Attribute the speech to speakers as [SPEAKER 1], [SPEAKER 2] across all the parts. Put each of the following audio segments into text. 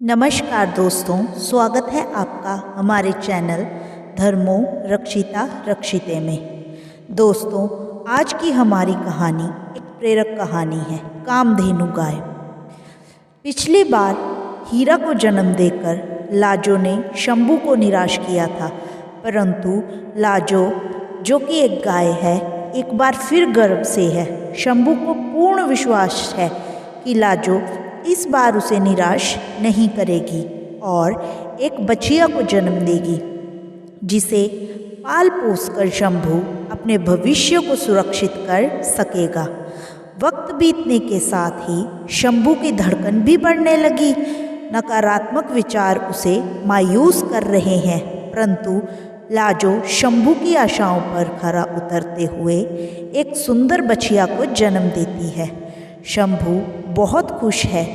[SPEAKER 1] नमस्कार दोस्तों, स्वागत है आपका हमारे चैनल धर्मो रक्षिता रक्षिते में। दोस्तों, आज की हमारी कहानी एक प्रेरक कहानी है, कामधेनु गाय। पिछली बार हीरा को जन्म देकर लाजो ने शंभू को निराश किया था, परंतु लाजो जो कि एक गाय है, एक बार फिर गर्व से है। शंभू को पूर्ण विश्वास है कि लाजो इस बार उसे निराश नहीं करेगी और एक बछिया को जन्म देगी, जिसे पाल पोस कर शंभू अपने भविष्य को सुरक्षित कर सकेगा। वक्त बीतने के साथ ही शंभू की धड़कन भी बढ़ने लगी। नकारात्मक विचार उसे मायूस कर रहे हैं, परंतु लाजो शंभू की आशाओं पर खरा उतरते हुए एक सुंदर बछिया को जन्म देती है। शंभू बहुत खुश है।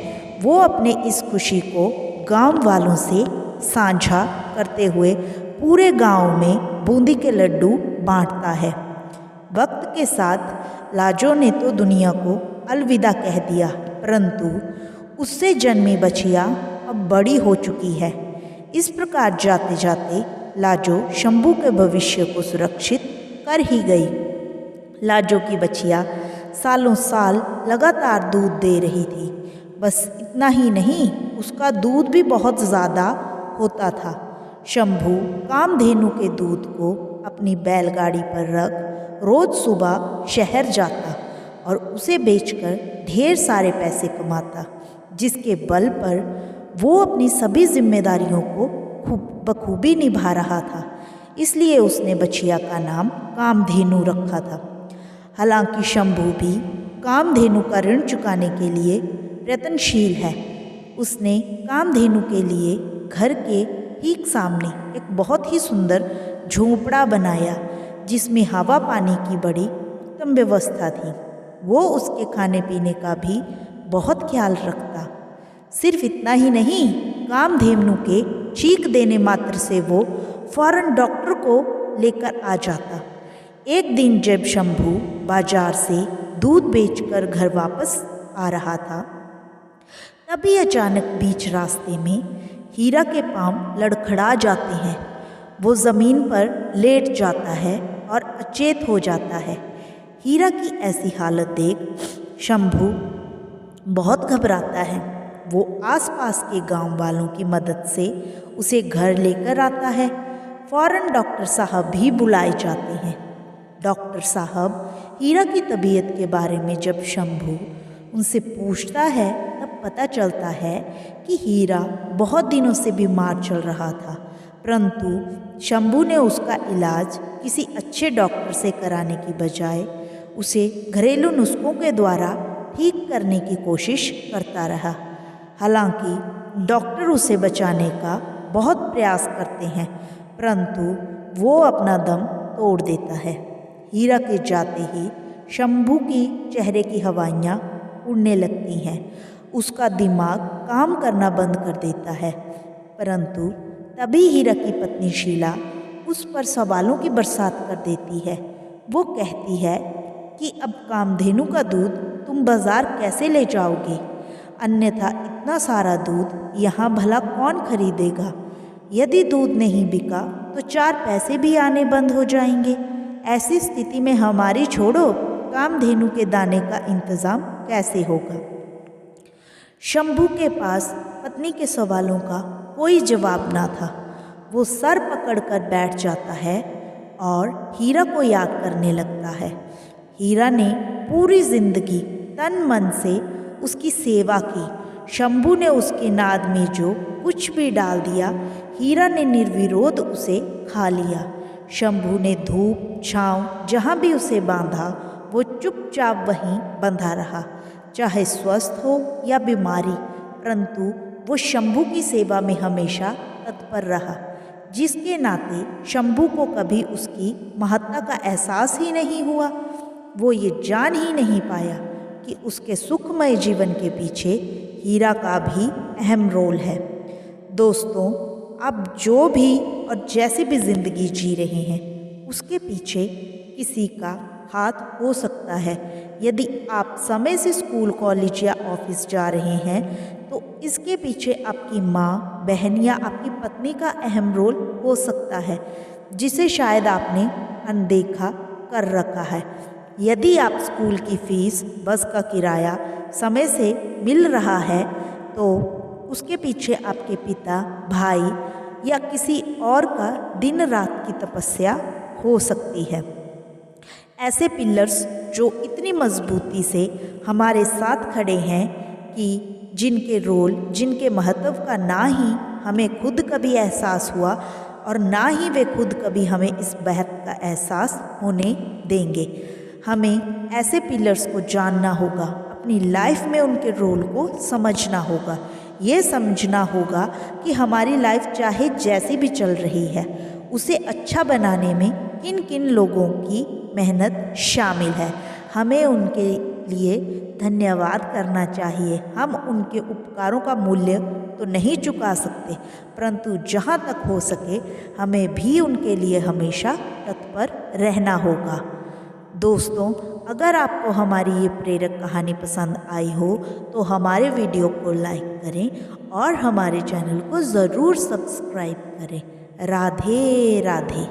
[SPEAKER 1] वो अपने इस खुशी को गांव वालों से साझा करते हुए पूरे गांव में बूंदी के लड्डू बांटता है। वक्त के साथ लाजो ने तो दुनिया को अलविदा कह दिया, परंतु उससे जन्मी बछिया अब बड़ी हो चुकी है। इस प्रकार जाते जाते लाजो शंभू के भविष्य को सुरक्षित कर ही गई। लाजो की बछिया सालों साल लगातार दूध दे रही थी। बस इतना ही नहीं, उसका दूध भी बहुत ज़्यादा होता था। शंभू कामधेनु के दूध को अपनी बैलगाड़ी पर रख रोज़ सुबह शहर जाता और उसे बेचकर ढेर सारे पैसे कमाता, जिसके बल पर वो अपनी सभी जिम्मेदारियों को बखूबी निभा रहा था। इसलिए उसने बछिया का नाम कामधेनु रखा था। हालांकि शंभू भी कामधेनु का ऋण चुकाने के लिए प्रयत्नशील है। उसने कामधेनु के लिए घर के ठीक सामने एक बहुत ही सुंदर झोंपड़ा बनाया, जिसमें हवा पानी की बड़ी उत्तम व्यवस्था थी। वो उसके खाने पीने का भी बहुत ख्याल रखता। सिर्फ इतना ही नहीं, कामधेनु के चीख देने मात्र से वो फौरन डॉक्टर को लेकर आ जाता। एक दिन जब शंभू बाजार से दूध बेचकर घर वापस आ रहा था, तभी अचानक बीच रास्ते में हीरा के पांव लड़खड़ा जाते हैं। वो ज़मीन पर लेट जाता है और अचेत हो जाता है। हीरा की ऐसी हालत देख शंभू बहुत घबराता है। वो आसपास के गांव वालों की मदद से उसे घर लेकर आता है। फौरन डॉक्टर साहब भी बुलाए जाते हैं। डॉक्टर साहब हीरा की तबीयत के बारे में जब शंभू उनसे पूछता है, तब पता चलता है कि हीरा बहुत दिनों से बीमार चल रहा था, परंतु शंभू ने उसका इलाज किसी अच्छे डॉक्टर से कराने की बजाय उसे घरेलू नुस्खों के द्वारा ठीक करने की कोशिश करता रहा। हालांकि डॉक्टर उसे बचाने का बहुत प्रयास करते हैं, परंतु वो अपना दम तोड़ देता है। हीरा के जाते ही शंभू की चेहरे की हवाइयाँ उड़ने लगती हैं। उसका दिमाग काम करना बंद कर देता है। परंतु तभी हीरा की पत्नी शीला उस पर सवालों की बरसात कर देती है। वो कहती है कि अब कामधेनु का दूध तुम बाजार कैसे ले जाओगे? अन्यथा इतना सारा दूध यहाँ भला कौन खरीदेगा? यदि दूध नहीं बिका तो 4 पैसे भी आने बंद हो जाएंगे। ऐसी स्थिति में हमारी छोड़ो, कामधेनु के दाने का इंतज़ाम कैसे होगा? शंभू के पास पत्नी के सवालों का कोई जवाब ना था। वो सर पकड़कर बैठ जाता है और हीरा को याद करने लगता है। हीरा ने पूरी जिंदगी तन मन से उसकी सेवा की। शंभू ने उसके नाद में जो कुछ भी डाल दिया, हीरा ने निर्विरोध उसे खा लिया। शंभू ने धूप छांव जहाँ भी उसे बांधा, वो चुपचाप वहीं बंधा रहा, चाहे स्वस्थ हो या बीमारी, परंतु वो शंभू की सेवा में हमेशा तत्पर रहा, जिसके नाते शंभू को कभी उसकी महत्ता का एहसास ही नहीं हुआ। वो ये जान ही नहीं पाया कि उसके सुखमय जीवन के पीछे हीरा का भी अहम रोल है। दोस्तों, आप जो भी और जैसे भी ज़िंदगी जी रहे हैं, उसके पीछे किसी का हाथ हो सकता है। यदि आप समय से स्कूल, कॉलेज या ऑफिस जा रहे हैं, तो इसके पीछे आपकी माँ, बहन या आपकी पत्नी का अहम रोल हो सकता है, जिसे शायद आपने अनदेखा कर रखा है। यदि आप स्कूल की फ़ीस, बस का किराया समय से मिल रहा है, तो उसके पीछे आपके पिता, भाई या किसी और का दिन रात की तपस्या हो सकती है। ऐसे पिलर्स जो इतनी मजबूती से हमारे साथ खड़े हैं कि जिनके रोल, जिनके महत्व का ना ही हमें खुद कभी एहसास हुआ और ना ही वे खुद कभी हमें इस बात का एहसास होने देंगे। हमें ऐसे पिलर्स को जानना होगा, अपनी लाइफ में उनके रोल को समझना होगा। ये समझना होगा कि हमारी लाइफ चाहे जैसी भी चल रही है, उसे अच्छा बनाने में किन किन लोगों की मेहनत शामिल है। हमें उनके लिए धन्यवाद करना चाहिए। हम उनके उपकारों का मूल्य तो नहीं चुका सकते, परंतु जहाँ तक हो सके हमें भी उनके लिए हमेशा तत्पर रहना होगा। दोस्तों, अगर आपको हमारी ये प्रेरक कहानी पसंद आई हो तो हमारे वीडियो को लाइक करें और हमारे चैनल को ज़रूर सब्सक्राइब करें। राधे राधे।